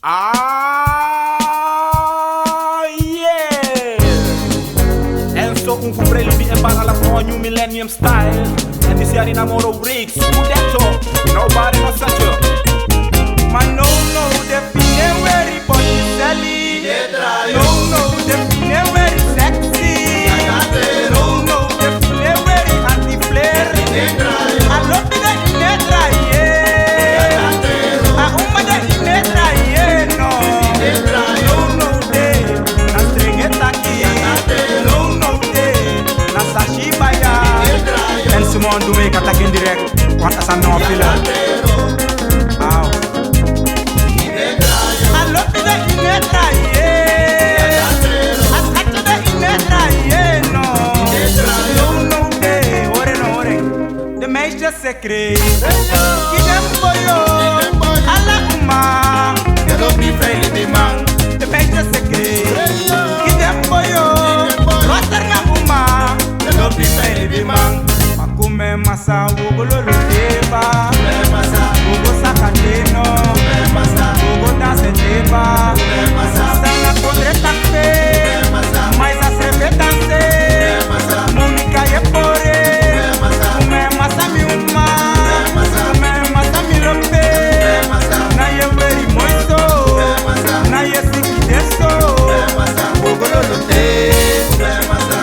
Ah, yeah! En zo onverbreden en para la pro new millennium style. En die serie namoro Riggs, hoe dat zo? Nobody knows such a. Man, no, define very body selly. No, define very sexy. No, define very anti-flare. I love the inetra, yeah. I umma the inetra, yeah, no. No, de, na stringeta ki. No, de, na sashi baya. En Simon do make attack in direct. Want as a no filler. Ow. I love the inetra, yeah. I touch the inetra, yeah, no. No, de, ore. De meisjes secret. Kidem boyo. Alla uma. They don't be friendly, the man. De meisjes secret. Kidem boyo. Roster na uma. They don't be friendly, the man. Makume masa wogololo deba. Wogo sakateno. Wogo dance deba. Sana kondre takpe. Mais a sebe dance. Monica ye pore. Kume masa mi uma. Kume masa mi rompe. Na ye veri moiso. Na ye siki deso. Wogololo de.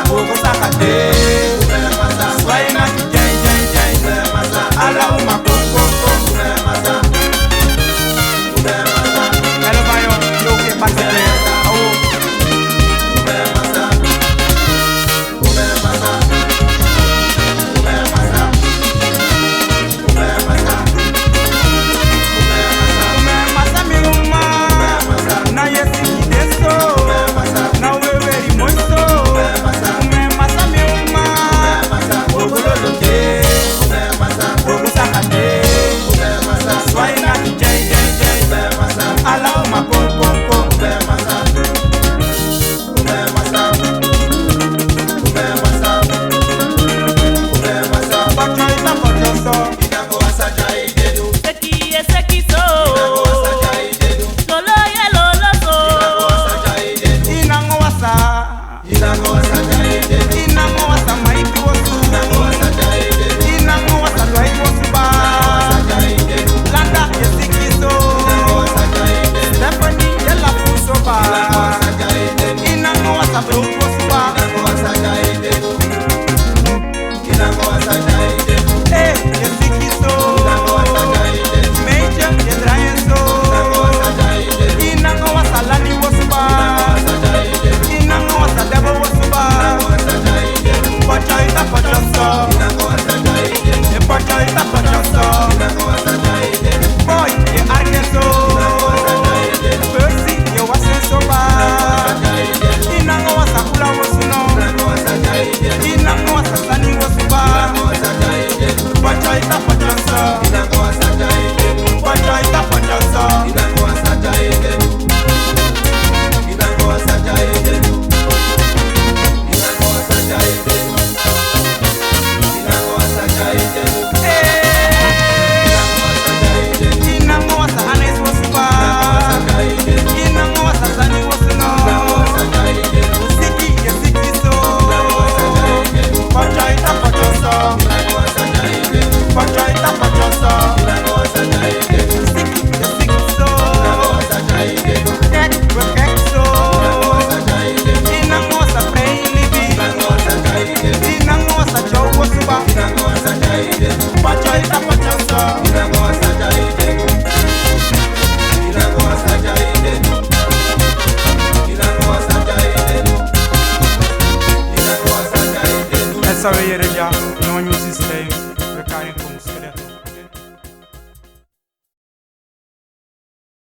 Wogo sakate. Swai na ki jai. Ala uma koko. Hello bayo, yo ke pase le. Essa veia já não é o sistema, recai com os